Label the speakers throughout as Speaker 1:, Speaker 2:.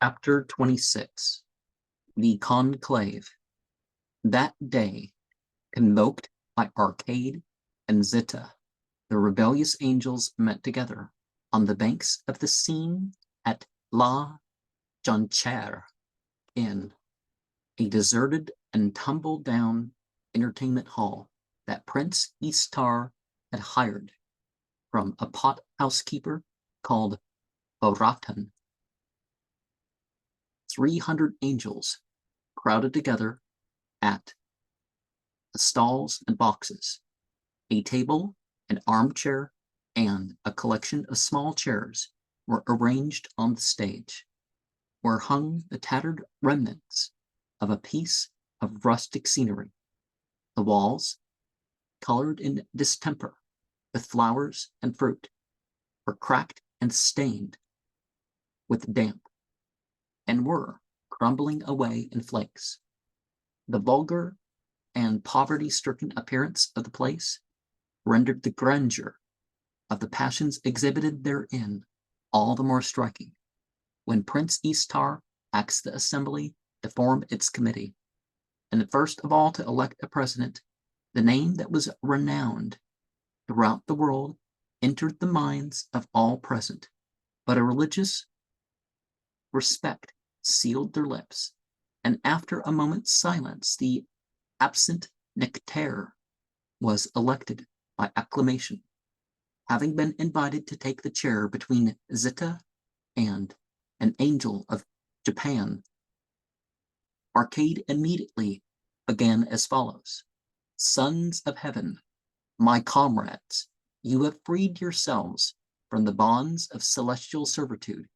Speaker 1: Chapter 26. The Conclave. That day, convoked by Arcade and Zita, the rebellious angels met together on the banks of the Seine at La Jonchère Inn, a deserted and tumble-down entertainment hall that Prince Istar had hired from a pot housekeeper called Boratan. 300 angels crowded together at the stalls and boxes. A table, an armchair, and a collection of small chairs were arranged on the stage, where hung the tattered remnants of a piece of rustic scenery. The walls, colored in distemper with flowers and fruit, were cracked and stained with damp, and were crumbling away in flakes. The vulgar and poverty-stricken appearance of the place rendered the grandeur of the passions exhibited therein all the more striking, when Prince Istar asked the assembly to form its committee, and first of all to elect a president. The name that was renowned throughout the world entered the minds of all present, but a religious respect sealed their lips, and after a moment's silence the absent nectaire was elected by acclamation, having been invited to take the chair between Zita and an angel of Japan. Arcade immediately began as follows: "Sons of heaven, my comrades, you have freed yourselves from the bonds of celestial servitude.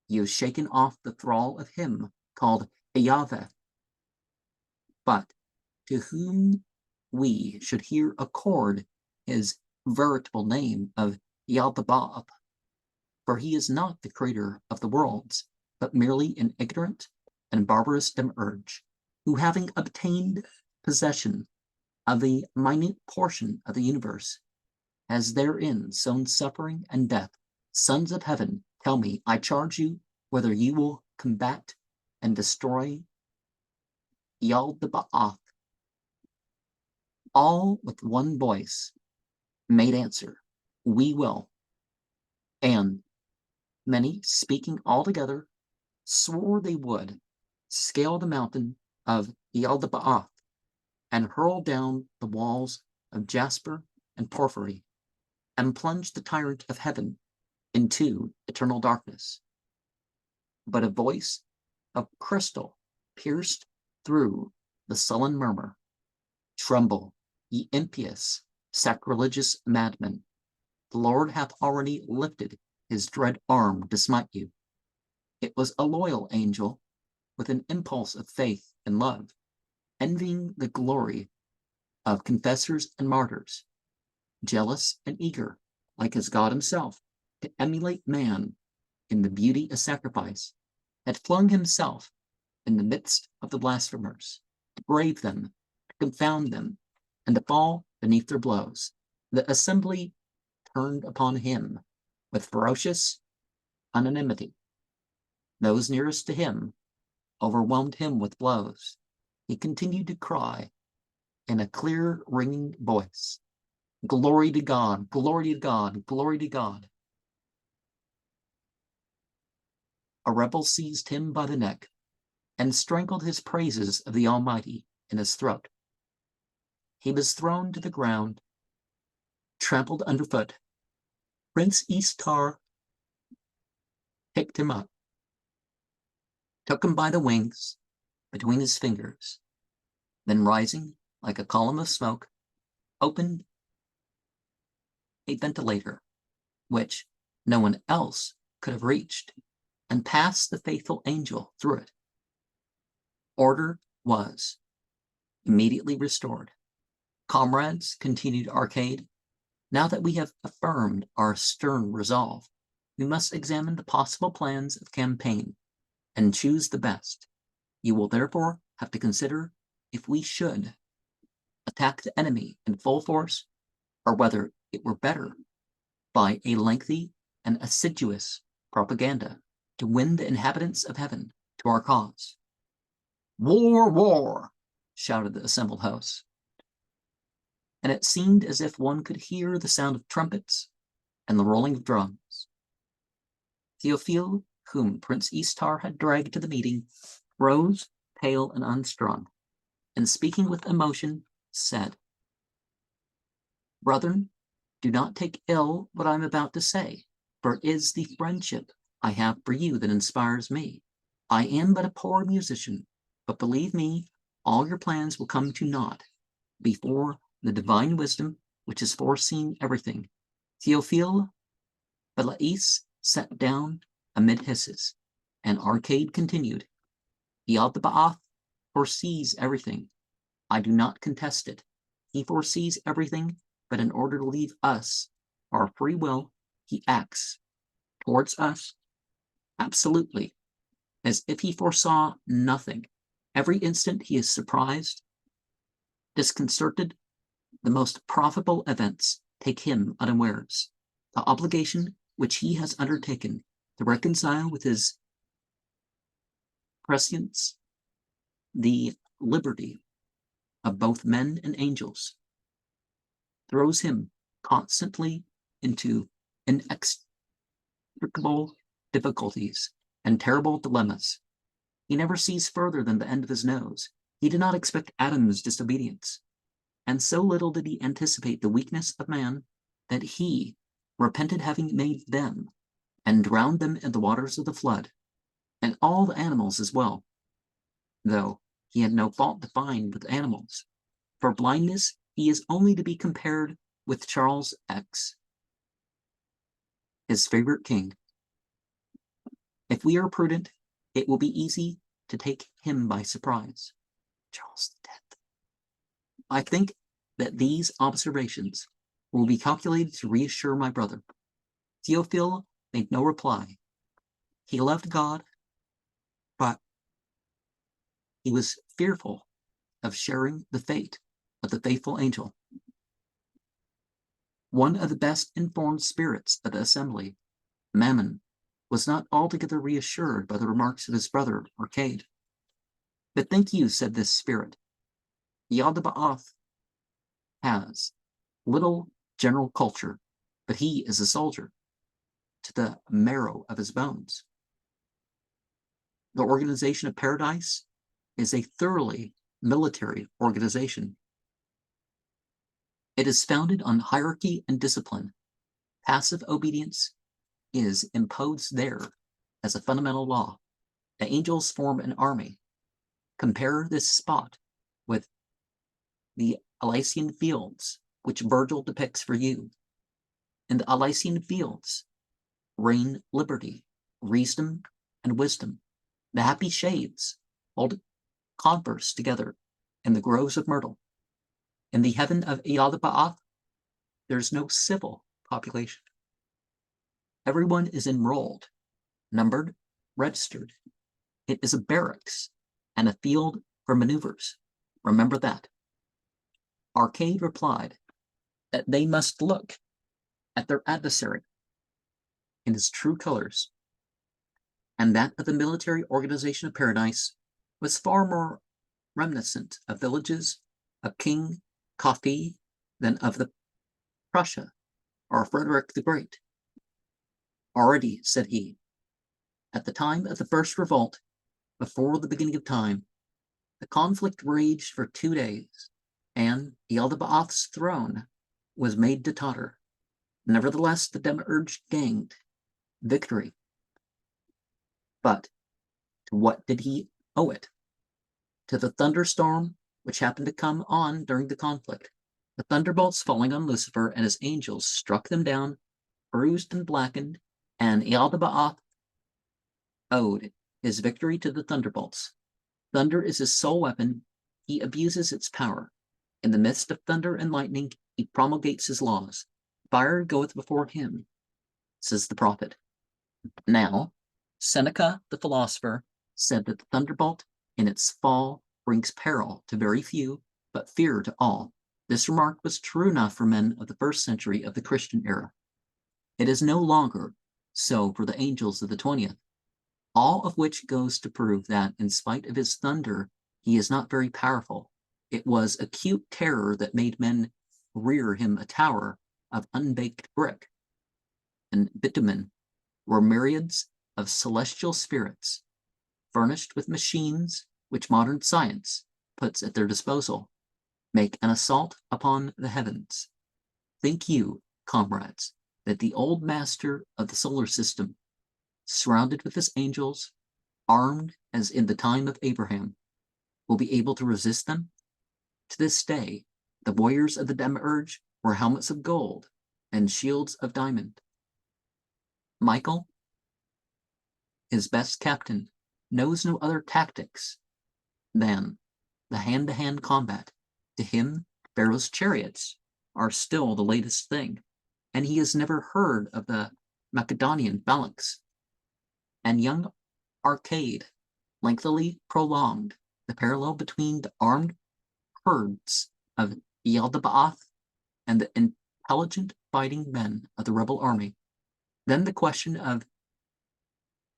Speaker 1: You have shaken off the thrall of him called Yahweh, but to whom we should here accord his veritable name of Yaldabaoth, for he is not the creator of the worlds, but merely an ignorant and barbarous demiurge, who having obtained possession of a minute portion of the universe, has therein sown suffering and death. Sons of heaven, tell me, I charge you, whether you will combat and destroy Yaldabaoth." All with one voice made answer, "We will." And many, speaking all together, swore they would scale the mountain of Yaldabaoth and hurl down the walls of jasper and porphyry, and plunge the tyrant of heaven into eternal darkness. But a voice of crystal pierced through the sullen murmur. "Tremble, ye impious, sacrilegious madmen. The Lord hath already lifted his dread arm to smite you." It was a loyal angel, with an impulse of faith and love, envying the glory of confessors and martyrs, jealous and eager, like his God himself, to emulate man in the beauty of sacrifice, had flung himself in the midst of the blasphemers, to brave them, to confound them, and to fall beneath their blows. The assembly turned upon him with ferocious unanimity. Those nearest to him overwhelmed him with blows. He continued to cry in a clear, ringing voice, "Glory to God, glory to God, glory to God." A rebel seized him by the neck and strangled his praises of the Almighty in his throat. He was thrown to the ground, trampled underfoot. Prince Istar picked him up, took him by the wings between his fingers, then rising like a column of smoke, opened a ventilator, which no one else could have reached, and passed the faithful angel through it. Order was immediately restored. "Comrades," continued Arcade, "now that we have affirmed our stern resolve, we must examine the possible plans of campaign and choose the best. You will therefore have to consider if we should attack the enemy in full force, or whether it were better, by a lengthy and assiduous propaganda, to win the inhabitants of heaven to our cause. War, war, shouted the assembled hosts. And it seemed as if one could hear the sound of trumpets and the rolling of drums. Theophile, whom Prince Istar had dragged to the meeting, rose, pale and unstrung, and speaking with emotion, said, Brethren, do not take ill what I am about to say, for it is the friendship I have for you that inspires me. I am but a poor musician, but believe me, all your plans will come to naught before the divine wisdom which has foreseen everything. Theophile Belais sat down amid hisses, and Arcade continued, Yaldabaoth foresees everything. I do not contest it. He foresees everything, but in order to leave us our free will, he acts towards us absolutely, as if he foresaw nothing. Every instant he is surprised, disconcerted. The most profitable events take him unawares. The obligation which he has undertaken to reconcile with his prescience the liberty of both men and angels throws him constantly into inextricable difficulties and terrible dilemmas. He never sees further than the end of his nose. He did not expect Adam's disobedience, and so little did he anticipate the weakness of man that he repented having made them and drowned them in the waters of the flood, and all the animals as well, though he had no fault to find with animals. For blindness he is only to be compared with Charles X, his favorite king. If we are prudent, it will be easy to take him by surprise. Charles X. I think that these observations will be calculated to reassure my brother. Theophile made no reply. He loved God, but he was fearful of sharing the fate of the faithful angel. One of the best informed spirits of the assembly, Mammon, was not altogether reassured by the remarks of his brother Arcade. But think you, said this spirit, Yaldabaoth has little general culture, but he is a soldier to the marrow of his bones. The organization of paradise is a thoroughly military organization. It is founded on hierarchy and discipline. Passive obedience is imposed there as a fundamental law. The angels form an army. Compare this spot with the Elysian fields, which Virgil depicts for you. In the Elysian fields reign liberty, reason, and wisdom. The happy shades hold converse together in the groves of myrtle. In the heaven of Yaldabaoth, there is no civil population. Everyone is enrolled, numbered, registered. It is a barracks and a field for maneuvers. Remember that. Arcade replied that they must look at their adversary in his true colors, and that of the military organization of paradise was far more reminiscent of villages of King Coffee than of the Prussia or Frederic the Great. Already, said he, at the time of the first revolt, before the beginning of time, the conflict raged for 2 days, and Yaldabaoth's throne was made to totter. Nevertheless, the demiurge gained victory. But to what did he owe it? To the thunderstorm which happened to come on during the conflict. The thunderbolts falling on Lucifer and his angels struck them down, bruised and blackened, and Yaldabaoth owed his victory to the thunderbolts. Thunder is his sole weapon. He abuses its power. In the midst of thunder and lightning, he promulgates his laws. Fire goeth before him, says the prophet. Now, Seneca the philosopher said that the thunderbolt in its fall brings peril to very few, but fear to all. This remark was true enough for men of the first century of the Christian era. It is no longer so for the angels of the 20th. all of which goes to prove that, in spite of his thunder, he is not very powerful. It was acute terror that made men rear him a tower of unbaked brick and bitumen, where myriads of celestial spirits, furnished with machines which modern science puts at their disposal, make an assault upon the heavens. Think you, comrades, that the old master of the solar system, surrounded with his angels, armed as in the time of Abraham, will be able to resist them? To this day, the warriors of the Demiurge wear helmets of gold and shields of diamond. Michael, his best captain, knows no other tactics than the hand-to-hand combat. To him, Pharaoh's chariots are still the latest thing, and he has never heard of the Macedonian phalanx. And young Arcade lengthily prolonged the parallel between the armed herds of Yaldabaoth and the intelligent fighting men of the rebel army. Then the question of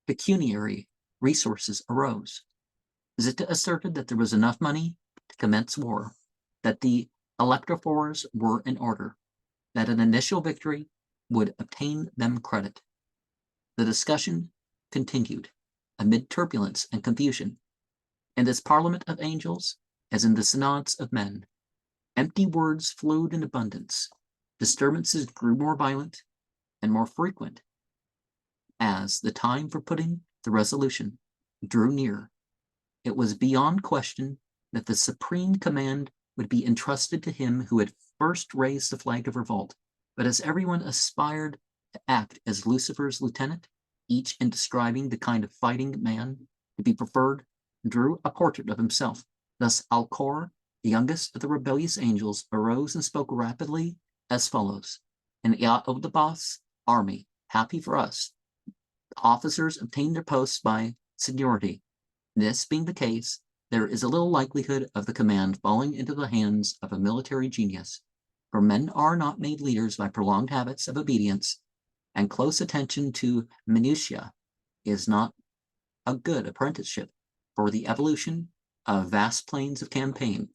Speaker 1: pecuniary resources arose. Zitta asserted that there was enough money to commence war, that the electrophores were in order, that an initial victory would obtain them credit. The discussion continued amid turbulence and confusion. In this parliament of angels, as in the synods of men, empty words flowed in abundance. Disturbances grew more violent and more frequent as the time for putting the resolution drew near. It was beyond question that the supreme command would be entrusted to him who had first raised the flag of revolt. But as everyone aspired to act as Lucifer's lieutenant, each in describing the kind of fighting man to be preferred, drew a portrait of himself. Thus Alcor, the youngest of the rebellious angels, arose and spoke rapidly as follows. In Yaldabaoth's army, happy for us, the officers obtained their posts by seniority. This being the case, there is a little likelihood of the command falling into the hands of a military genius, for men are not made leaders by prolonged habits of obedience, and close attention to minutiae is not a good apprenticeship for the evolution of vast plains of campaign.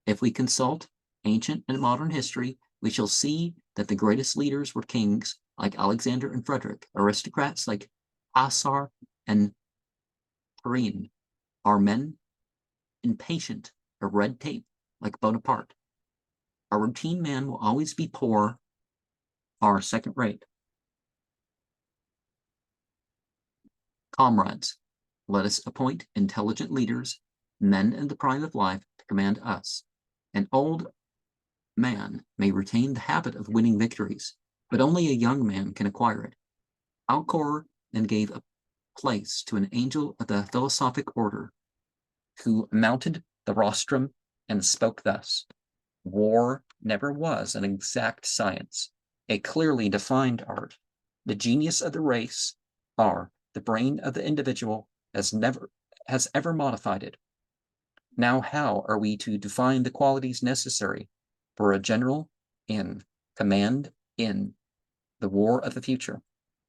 Speaker 1: If we consult ancient and modern history, we shall see that the greatest leaders were kings like Alexander and Frederic, aristocrats like Assar and Turenne, are men impatient of red tape like Bonaparte. A routine man will always be poor or second rate. Comrades, let us appoint intelligent leaders, men in the prime of life, to command us. An old man may retain the habit of winning victories, but only a young man can acquire it. Alcor then gave a place to an angel of the philosophic order, who mounted the rostrum and spoke thus. War never was an exact science, a clearly defined art. The genius of the race, or the brain of the individual, has ever modified it. Now how are we to define the qualities necessary for a general in command in the war of the future,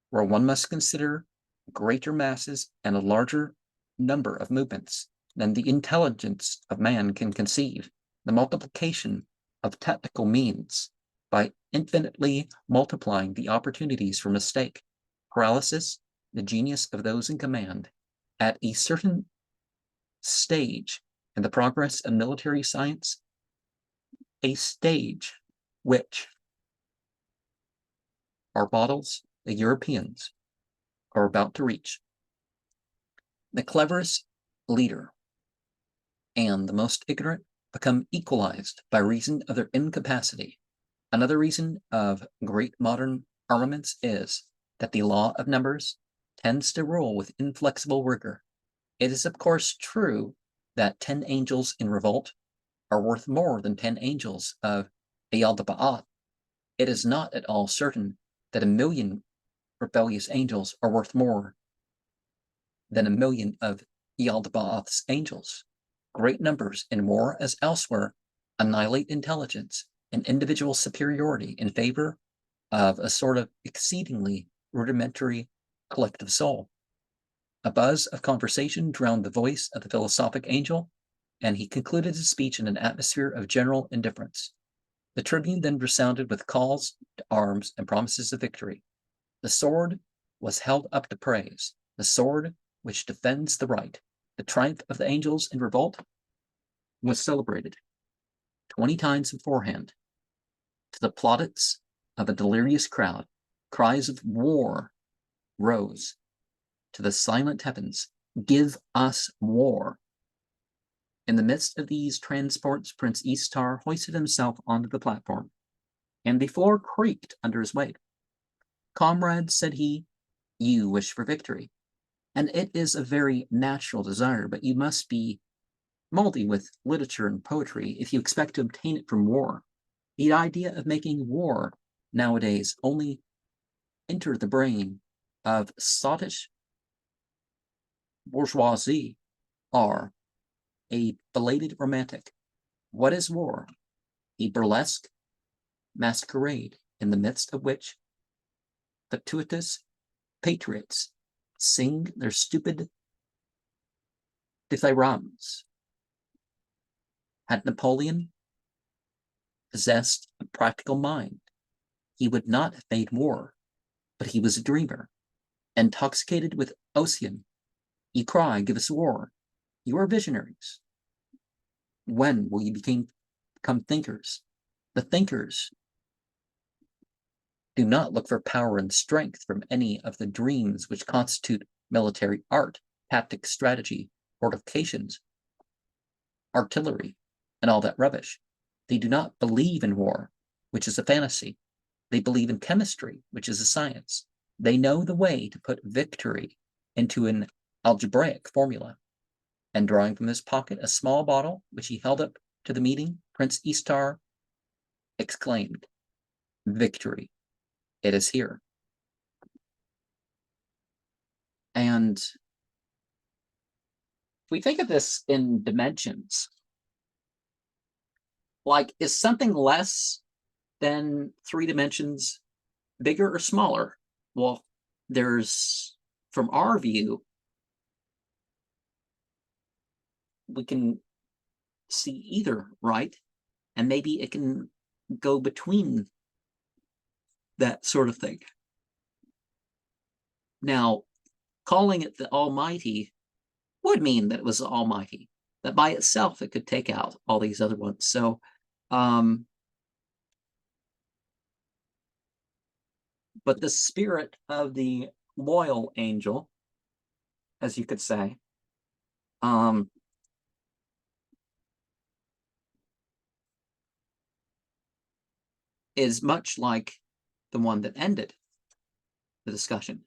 Speaker 1: where one must consider greater masses and a larger number of movements than the intelligence of man can conceive, the multiplication of technical means by infinitely multiplying the opportunities for mistake, paralysis, the genius of those in command, at a certain stage in the progress of military science, a stage which our models, the Europeans, are about to reach. The cleverest leader and the most ignorant become equalized by reason of their incapacity. Another reason of great modern armaments is that the law of numbers tends to rule with inflexible rigor. It is of course true that 10 angels in revolt are worth more than 10 angels of Yaldabaoth. It is not at all certain that 1,000,000 rebellious angels are worth more than 1,000,000 of Yaldabaoth's angels. Great numbers in war as elsewhere annihilate intelligence and individual superiority in favor of a sort of exceedingly rudimentary collective soul. A buzz of conversation drowned the voice of the philosophic angel, and he concluded his speech in an atmosphere of general indifference. The tribune then resounded with calls to arms and promises of victory. The sword was held up to praise, the sword which defends the right. The triumph of the angels in revolt was celebrated 20 times beforehand. To the plaudits of a delirious crowd, cries of war rose. To the silent heavens, give us war. In the midst of these transports, Prince Istar hoisted himself onto the platform, and the floor creaked under his weight. Comrades, said he, you wish for victory, and it is a very natural desire, but you must be moldy with literature and poetry if you expect to obtain it from war. The idea of making war nowadays only entered the brain of sottish bourgeoisie are a belated romantic. What is war? A burlesque masquerade in the midst of which fatuous patriots sing their stupid dithyrambs. Had Napoleon possessed a practical mind, he would not have made war, but he was a dreamer. Intoxicated with opium, you cry, give us war. You are visionaries. When will you become thinkers? The thinkers do not look for power and strength from any of the dreams which constitute military art, tactics, strategy, fortifications, artillery, and all that rubbish. They do not believe in war, which is a fantasy. They believe in chemistry, which is a science. They know the way to put victory into an algebraic formula. And drawing from his pocket a small bottle, which he held up to the meeting, Prince Istar exclaimed, victory, it is here. And if we think of this in dimensions, like, is something less than 3 dimensions bigger or smaller? Well, there's, from our view, we can see either, right? And maybe it can go between that sort of thing. Now, calling it the Almighty would mean that it was Almighty, that by itself it could take out all these other ones. So, but the spirit of the loyal angel, as you could say, is much like the one that ended the discussion.